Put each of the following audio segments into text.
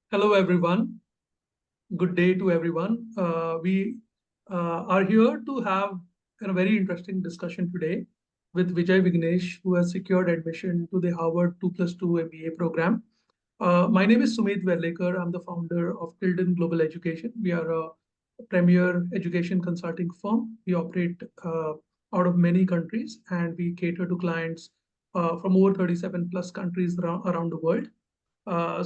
Hello, everyone. Good day to everyone. We are here to have a very interesting discussion today with Vijay Vignesh, who has secured admission to the Harvard 2+2 MBA program. My name is Sumeet Verlekar. I'm the founder of Tilden Global Education. We are a premier education consulting firm. We operate out of many countries and we cater to clients from over 37 plus countries around the world.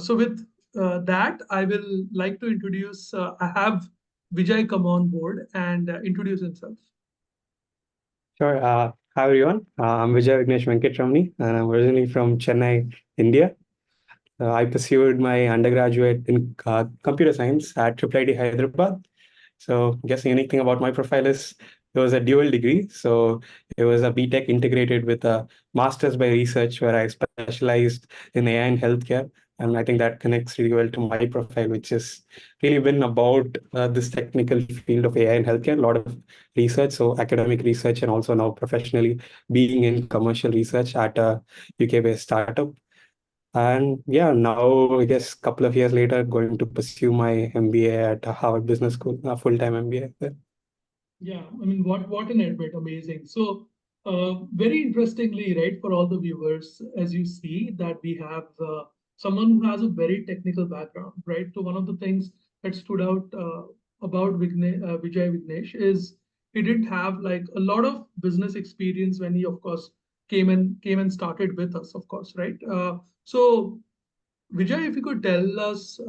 So with that, I will like to introduce, I have Vijay come on board and introduce himself. Sure. Hi, everyone. I'm Vijay Vignesh Venkatramani, and I'm originally from Chennai, India. I pursued my undergraduate in computer science at IIIT Hyderabad. So, I guess the unique thing about my profile is it was a dual degree. So, it was a BTech integrated with a master's by research where I specialized in AI and healthcare. And I think that connects really well to my profile, which has really been about this technical field of AI and healthcare, a lot of research, so academic research, and also now professionally being in commercial research at a UK-based startup. And yeah, now I guess a couple of years later, going to pursue my MBA at Harvard Business School, a full-time MBA there. Yeah, I mean, what an admit, amazing. So, very interestingly, right, for all the viewers, as you see that we have someone who has a very technical background, right? So one of the things that stood out about Vijay Vignesh is he didn't have like a lot of business experience when he, of course, came and started with us, of course, right? So Vijay, if you could tell us,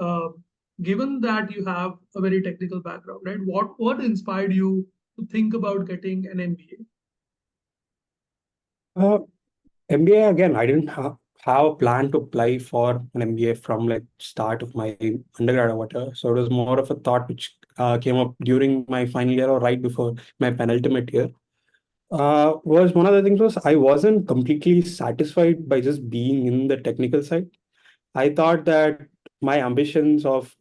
given that you have a very technical background, right? What inspired you to think about getting an MBA? Uh, MBA again, I didn't have a plan to apply for an MBA from like start of my undergrad or whatever. So it was more of a thought which came up during my final year or right before my penultimate year. Was one of the things was I wasn't completely satisfied by just being in the technical side. I thought that my ambitions of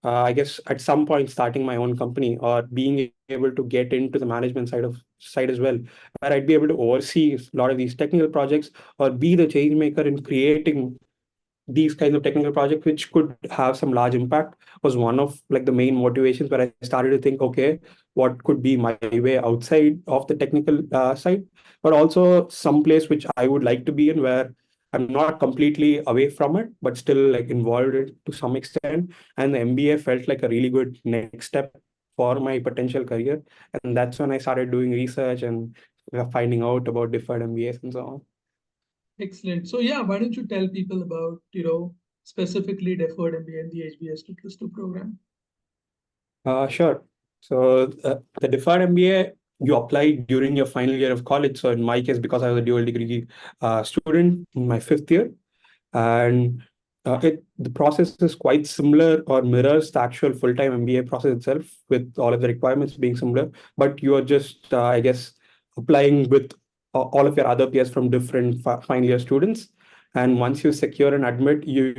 I guess at some point starting my own company or being able to get into the management side as well, where I'd be able to oversee a lot of these technical projects or be the change maker in creating these kinds of technical projects which could have some large impact was one of like the main motivations where I started to think, okay, what could be my way outside of the technical side, but also some place which I would like to be in where I'm not completely away from it, but still like involved in to some extent. And the MBA felt like a really good next step for my potential career. And that's when I started doing research and finding out about deferred MBAs and so on. Excellent. So yeah, why don't you tell people about, specifically deferred MBA and the HBS 2+2 program? Sure. So the deferred MBA you apply during your final year of college. So in my case, because I was a dual degree student in my fifth year, and the process is quite similar or mirrors the actual full-time MBA process itself, with all of the requirements being similar. But you are just, I guess, applying with all of your other peers from different final year students. And once you secure and admit, you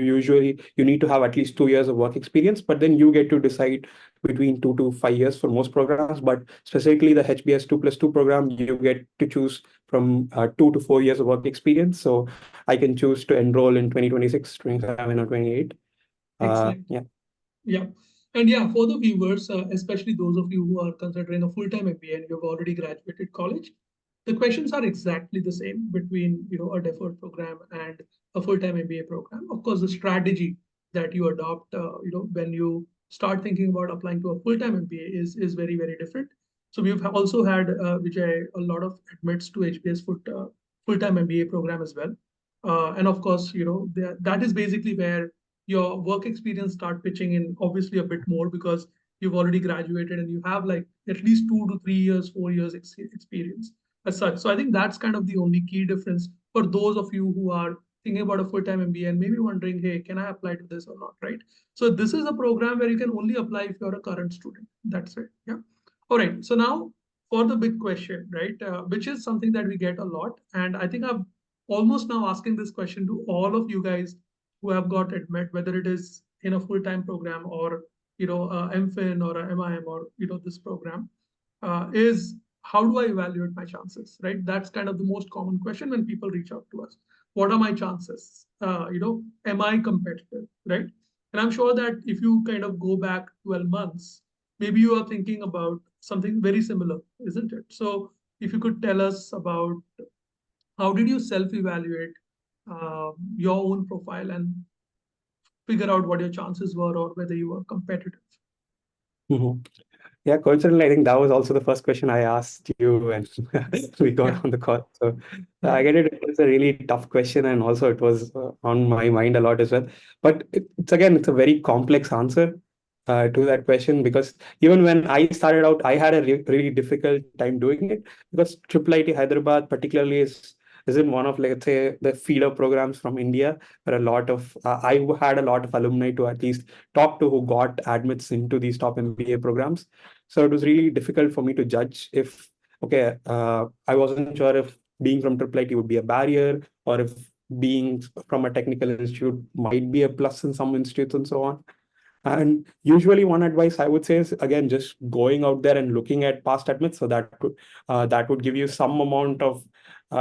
need to have at least 2 years of work experience. But then you get to decide between 2 to 5 years for most programs. But specifically the HBS 2+2 program, you get to choose from 2 to 4 years of work experience. So I can choose to enroll in 2026, 27, or 28. Excellent. Yeah. Yeah. And yeah, for the viewers, especially those of you who are considering a full-time MBA and you've already graduated college, the questions are exactly the same between a deferred program and a full-time MBA program. Of course, the strategy that you adopt, when you start thinking about applying to a full-time MBA is very, very different. So we've also had Vijay a lot of admits to HBS full-time MBA program as well. And of course, that is basically where your work experience start pitching in obviously a bit more because you've already graduated and you have like at least 2 to 3 years, 4 years experience as such. So I think that's kind of the only key difference for those of you who are thinking about a full-time MBA and maybe wondering, hey, can I apply to this or not, right? So this is a program where you can only apply if you're a current student. That's it. Yeah. All right. So now for the big question, right, which is something that we get a lot. And I think I'm almost now asking this question to all of you guys who have got admit, whether it is in a full-time program or MFin or a MIM or this program, is how do I evaluate my chances, right? That's kind of the most common question when people reach out to us. What are my chances? Am I competitive, right? And I'm sure that if you kind of go back 12 months, maybe you are thinking about something very similar, isn't it? So if you could tell us about how did you self-evaluate your own profile and figure out what your chances were or whether you were competitive? Mhm. Yeah, coincidentally, I think that was also the first question I asked you when we Yeah, got on the call. So yeah, I get it. It's a really tough question, and also it was on my mind a lot as well. But it's a very complex answer to that question, because even when I started out, I had a really difficult time doing it, because Triple IT Hyderabad particularly is in one of, like, let's say, the feeder programs from India, where a lot of I had a lot of alumni to at least talk to who got admits into these top MBA programs. So it was really difficult for me to judge if, okay, I wasn't sure if being from Triple IT would be a barrier, or if being from a technical institute might be a plus in some institutes and so on. And usually, one advice I would say is, again, just going out there and looking at past admits. So that would give you some amount of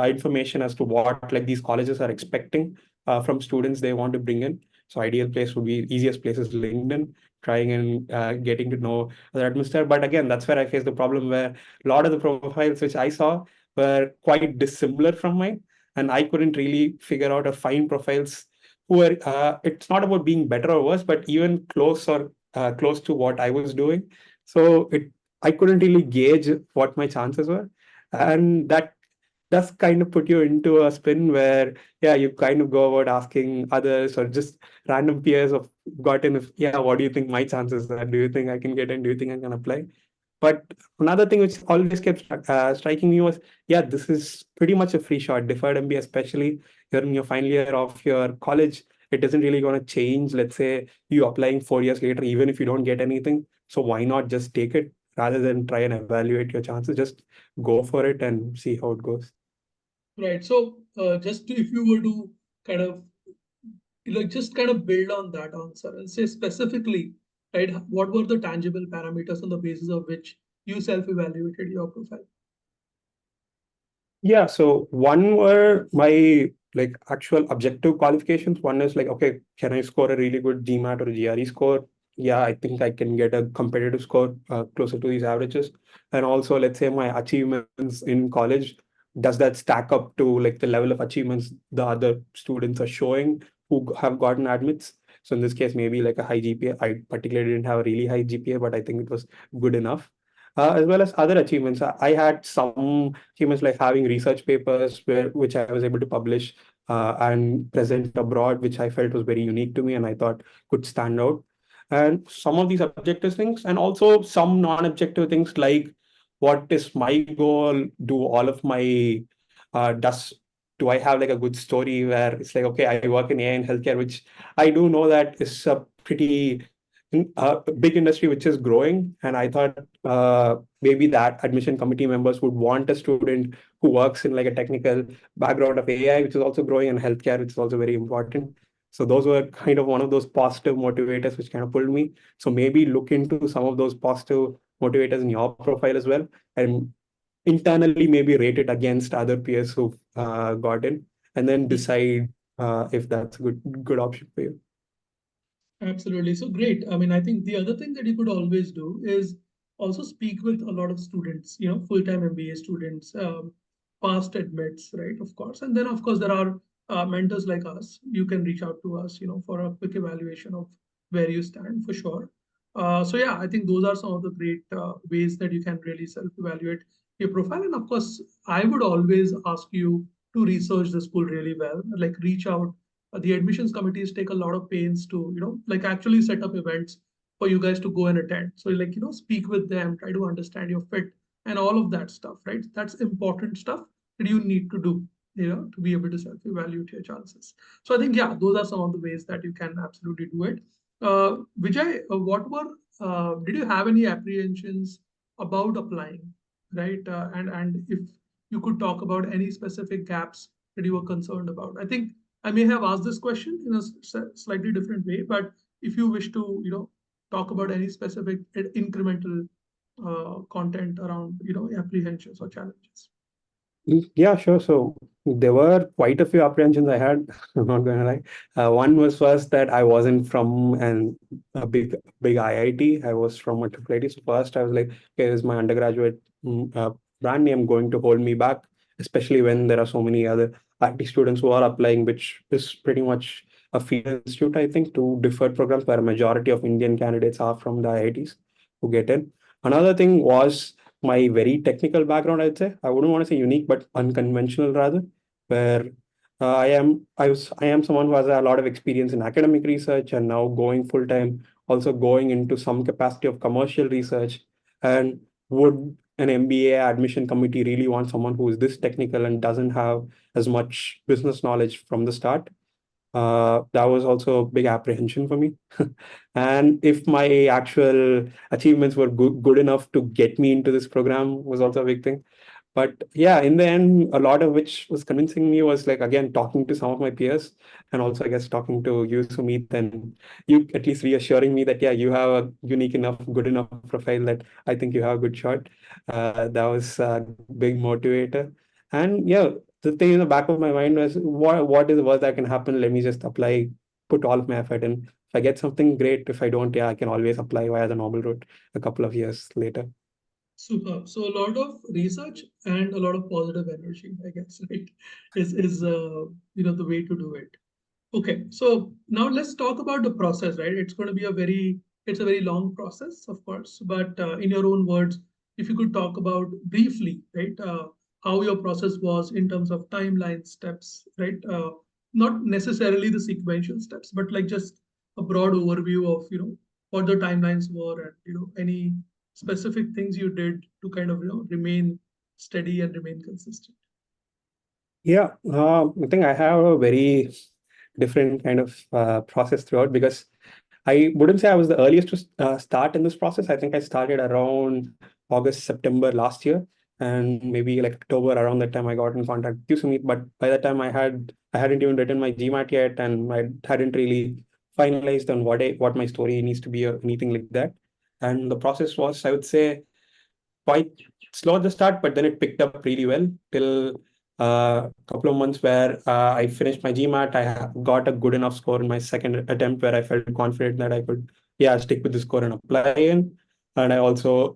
information as to what, like, these colleges are expecting from students they want to bring in. So ideal place would be, easiest place is LinkedIn, trying and getting to know the administrator. But again, that's where I face the problem, where a lot of the profiles which I saw were quite dissimilar from mine, and I couldn't really figure out or find profiles who are, it's not about being better or worse, but even close to what I was doing. So I couldn't really gauge what my chances were. And that does kind of put you into a spin where, yeah, you kind of go about asking others or just random peers of gotten, if, yeah, what do you think my chances are? Do you think I can get in? Do you think I can apply? But another thing which always kept striking me was, yeah, this is pretty much a free shot. Deferred MBA, especially you're in your final year of your college, it isn't really going to change. Let's say you applying 4 years later, even if you don't get anything. So why not just take it rather than try and evaluate your chances? Just go for it and see how it goes. right. So if you were to kind of just kind of build on that answer and say specifically, right, what were the tangible parameters on the basis of which you self-evaluated your profile? Yeah, so one were my, like, actual objective qualifications. One is like, okay, can I score a really good GMAT or a GRE score? Yeah, I think I can get a competitive score closer to these averages. And also, let's say my achievements in college, does that stack up to, like, the level of achievements the other students are showing who have gotten admits? So in this case, maybe like a high GPA. I particularly didn't have a really high GPA, but I think it was good enough. As well as other achievements. I had some achievements like having research papers which I was able to publish and present abroad, which I felt was very unique to me and I thought could stand out. And some of these objective things, and also some non-objective things like, what is my goal? Do all of my does do I have like a good story where it's like, okay, I work in AI and healthcare, which I do know that is a pretty big industry which is growing. And I thought maybe that admission committee members would want a student who works in like a technical background of AI, which is also growing, and healthcare, which is also very important. So those were kind of one of those positive motivators which kind of pulled me. So maybe look into some of those positive motivators in your profile as well, and internally maybe rate it against other peers who've got in, and then decide if that's a good option for you. Absolutely. So great. I mean, I think the other thing that you could always do is also speak with a lot of students, full-time MBA students, past admits, right? Of course. And then, of course, there are mentors like us. You can reach out to us, for a quick evaluation of where you stand for sure. So yeah, I think those are some of the great ways that you can really self-evaluate your profile. And of course, I would always ask you to research the school really well, like reach out. The admissions committees take a lot of pains to like actually set up events for you guys to go and attend, so like speak with them, try to understand your fit and all of that stuff, right? That's important stuff that you need to do, to be able to self evaluate your chances. So I think, yeah, those are some of the ways that you can absolutely do it. Vijay, what were did you have any apprehensions about applying, right? And if you could talk about any specific gaps that you were concerned about. I think I may have asked this question in a slightly different way, but if you wish to, talk about any specific incremental content around, apprehensions or challenges. Yeah, sure. So there were quite a few apprehensions I had. I'm not going to lie. One was first that I wasn't from a big IIT. I was from a IIIT. So first I was like, okay, is my undergraduate brand name going to hold me back? Especially when there are so many other IT students who are applying, which is pretty much a feeder institute, I think, to deferred programs where a majority of Indian candidates are from the IITs who get in. Another thing was my very technical background, I'd say. I wouldn't want to say unique, but unconventional rather, where I am someone who has a lot of experience in academic research and now going full time, also going into some capacity of commercial research. And would an MBA admission committee really want someone who is this technical and doesn't have as much business knowledge from the start? That was also a big apprehension for me. And if my actual achievements were good enough to get me into this program was also a big thing. But yeah, in the end, a lot of which was convincing me was like, again, talking to some of my peers and also, I guess, talking to you, Sumit, and you at least reassuring me that, yeah, you have a unique enough, good enough profile that I think you have a good shot. That was a big motivator. And yeah, the thing in the back of my mind was, what is the worst that can happen? Let me just apply, put all of my effort in. If I get something great, if I don't, yeah, I can always apply via the normal route a couple of years later. Superb. So a lot of research and a lot of positive energy, I guess, right? Is the way to do it. Okay, so now let's talk about the process, right? It's going to be it's a very long process, of course, but in your own words, if you could talk about briefly, right, how your process was in terms of timeline steps, right? Not necessarily the sequential steps, but like just a broad overview of, what the timelines were and, any specific things you did to kind of, remain steady and remain consistent. Yeah, I think I have a very different kind of process throughout because I wouldn't say I was the earliest to start in this process. I think I started around August, September last year, and maybe like October around that time I got in contact with you, Sumit. But by that time I hadn't even written my GMAT yet, and I hadn't really finalized on what my story needs to be or anything like that. And the process was, I would say, quite slow at the start, but then it picked up really well till a couple of months where I finished my GMAT. Got a good enough score in my second attempt where I felt confident that I could, yeah, stick with the score and apply in. And I also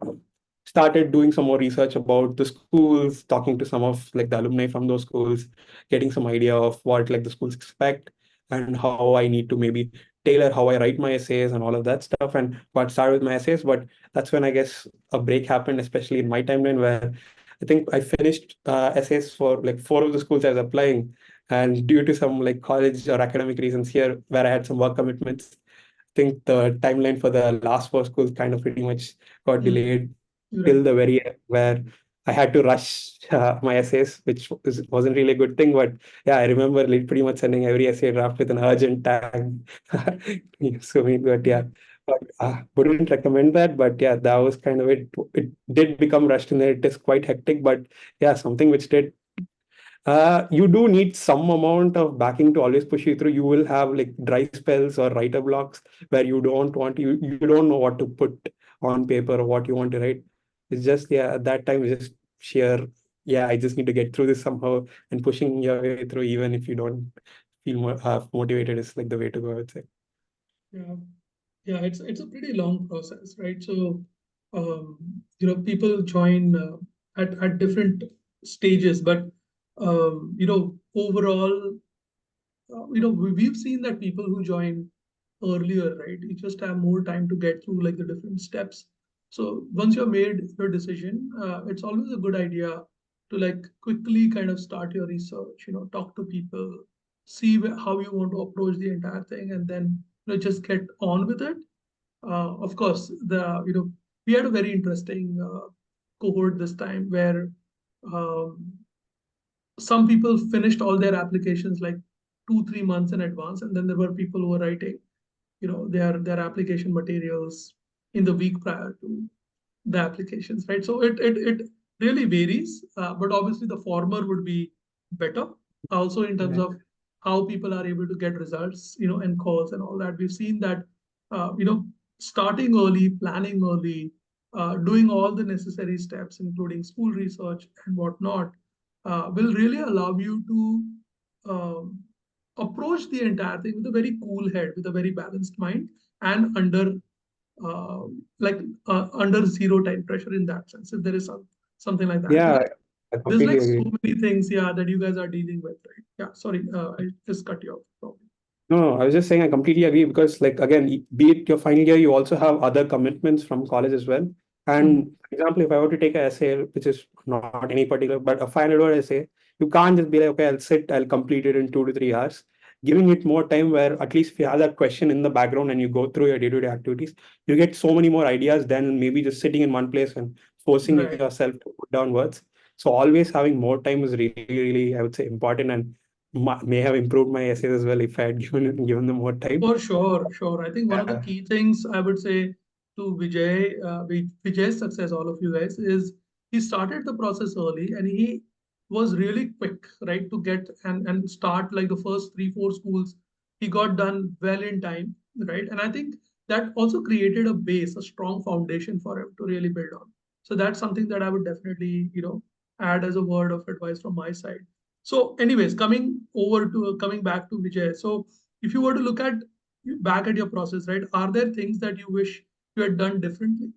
started doing some more research about the schools, talking to some of like the alumni from those schools, getting some idea of what like the schools expect and how I need to maybe tailor how I write my essays and all of that stuff. And got started with my essays, but that's when I guess a break happened, especially in my timeline, where I think I finished essays for like four of the schools I was applying. And due to some like college or academic reasons here, where I had some work commitments, I think the timeline for the last four schools kind of pretty much got Mm, delayed till right. the very end, where I had to rush my essays, which wasn't really a good thing. But yeah, I remember like pretty much sending every essay draft with an urgent tag. So, but yeah, but wouldn't recommend that. But yeah, that was kind of it. It did become rushed and it is quite hectic. But yeah, something which did you do need some amount of backing to always push you through. You will have like dry spells or writer blocks where you don't know what to put on paper or what you want to write. It's just yeah, at that time it's just sheer yeah, I just need to get through this somehow and pushing your way through even if you don't feel more motivated is like the way to go, I would say. Yeah. Yeah, it's a pretty long process, right? So, people join at different stages, but overall, we've seen that people who join earlier, right, you just have more time to get through like the different steps. So once you've made your decision, it's always a good idea to like quickly kind of start your research, talk to people, see how you want to approach the entire thing, and then just get on with it. Of course, we had a very interesting cohort this time where um, some people finished all their applications like 2 3 months in advance, and then there were people who were writing their application materials in the week prior to the applications, right? So it really varies, but obviously the former would be better. Also in terms Right. of how people are able to get results, and calls and all that. We've seen that, starting early, planning early, doing all the necessary steps, including school research and whatnot, will really allow you to approach the entire thing with a very cool head, with a very balanced mind, and uh, like under zero time pressure in that sense, if there is something like that. Yeah, Because I there's completely like so agree. many things, yeah, that you guys are dealing with, right? Yeah, sorry, I just cut you off. Probably. No, I was just saying I completely agree because, like, again, be it your final year, you also have other commitments from college as well. Mhm. And for example, if I were to take an essay, which is not any particular, but a final word essay, you can't just be like, okay, I'll sit, I'll complete it in 2 to 3 hours. Giving it more time, where at least if you have that question in the background and you go through your day-to-day activities, you get so many more ideas than maybe just sitting in one place and forcing Right. yourself to put down words. So always having more time is really, really, I would say, important, and may have improved my essays as well if I had given them more time. For sure, sure. I think one of the Uh, key things I would say to Vijay, Vijay's success, all of you guys, is he started the process early and he was really quick, right, to get and start like the first three, four schools. He got done well in time, right? And I think that also created a base, a strong foundation for him to really build on. So that's something that I would definitely, add as a word of advice from my side. So, anyways, coming back to Vijay. So if you were to look at back at your process, right, are there things that you wish you had done differently?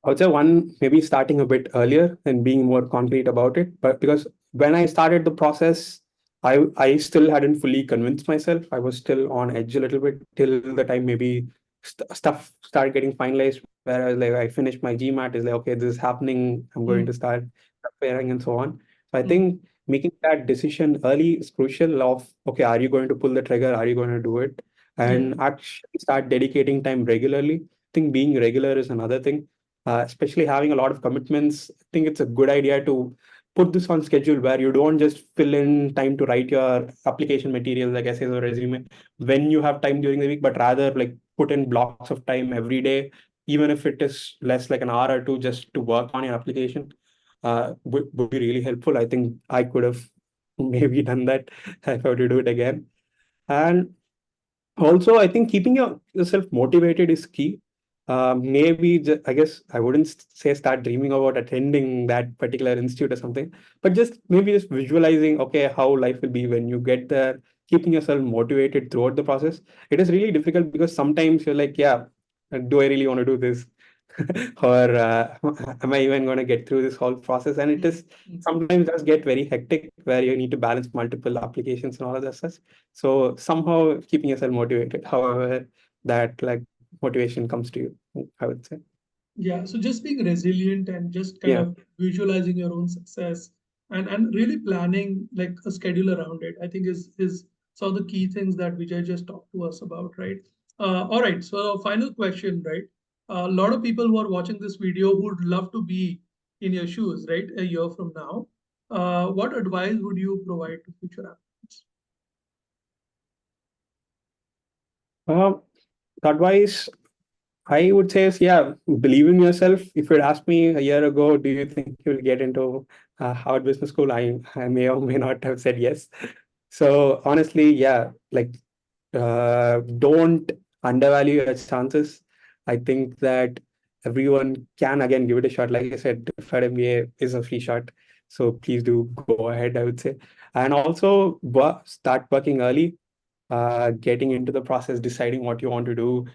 I would say one, maybe starting a bit earlier and being more concrete about it. But because when I started the process, I still hadn't fully convinced myself. I was still on edge a little bit till the time maybe stuff started getting finalized. Where I was like, I finished my GMAT, is like, okay, this is happening. I'm going to Mm, start preparing and so on. So I mm, think making that decision early is crucial. Of okay, are you going to pull the trigger? Are you going to do it? yeah. And actually start dedicating time regularly. I think being regular is another thing, especially having a lot of commitments. I think it's a good idea to put this on schedule where you don't just fill in time to write your application materials like essays or resume when you have time during the week, but rather like put in blocks of time every day, even if it is less like an hour or two just to work on your application. Would be really helpful. I think I could have maybe done that if I were to do it again. And also, I think keeping yourself motivated is key. Maybe I guess I wouldn't say start dreaming about attending that particular institute or something, but just maybe just visualizing, okay, how life will be when you get there, keeping yourself motivated throughout the process. It is really difficult because sometimes you're like, yeah, do I really want to do this? Or am I even going to get through this whole process? And it Mm, is mm. sometimes does get very hectic where you need to balance multiple applications and all of that stuff. So somehow keeping yourself motivated, however that like motivation comes to you, I would say. Yeah, so just being resilient and just kind Yeah. of visualizing your own success and really planning like a schedule around it, I think is some of the key things that Vijay just talked to us about, right? All right, so final question, right? A lot of people who are watching this video would love to be in your shoes, right? A year from now. What advice would you provide to future applicants? Um, advice I would say is, yeah, believe in yourself. If you'd asked me a year ago, do you think you'll get into Harvard Business School? I may or may not have said yes. So honestly, yeah, like don't undervalue your chances. I think that everyone can again give it a shot. Like I said, Deferred MBA is a free shot. So please do go ahead, I would say. And also start working early, getting into the process, deciding what you want to do.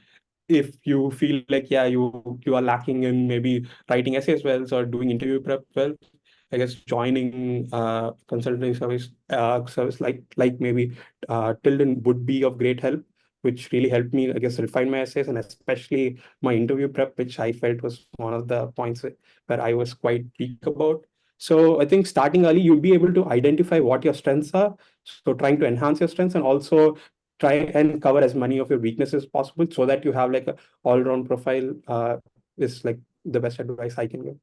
If you feel like, yeah, you are lacking in maybe writing essays well or doing interview prep well, I guess joining consulting service like maybe Tilden would be of great help, which really helped me, I guess, refine my essays and especially my interview prep, which I felt was one of the points where I was quite weak about. So I think starting early, you'll be able to identify what your strengths are. So trying to enhance your strengths and also try and cover as many of your weaknesses possible so that you have like a all-round profile, is like the best advice I can give.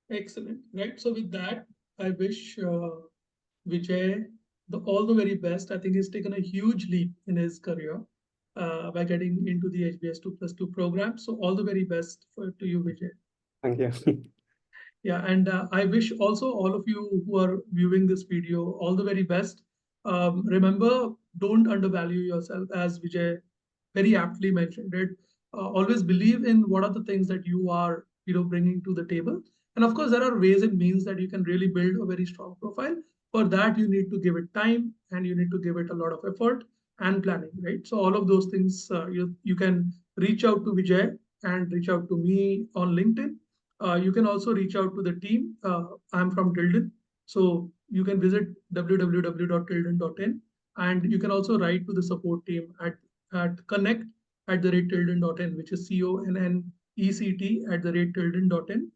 Excellent, right? So with that, I wish Vijay all the very best. I think he's taken a huge leap in his career by getting into the HBS 2+2 program. So all the very best to you, Vijay. Thank you. Yeah, and I wish also all of you who are viewing this video all the very best. Remember, don't undervalue yourself, as Vijay very aptly mentioned it. Always believe in what are the things that you are, bringing to the table, And of course, there are ways and means that you can really build a very strong profile. For that, you need to give it time and you need to give it a lot of effort and planning, right? So all of those things, you can reach out to Vijay and reach out to me on LinkedIn. You can also reach out to the team. I'm from Tilden. So you can visit www.tilden.in, and you can also write to the support team at connect@tilden.in, which is connect@tilden.in.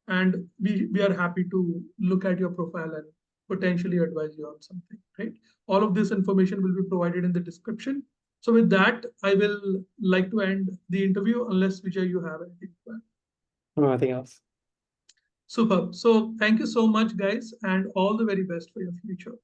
And we are happy to look at your profile and potentially advise you on something, right? All of this information will be provided in the description. So with that, I will like to end the interview unless Vijay, you have anything to add. Nothing else. Superb. So thank you so much, guys, and all the very best for your future.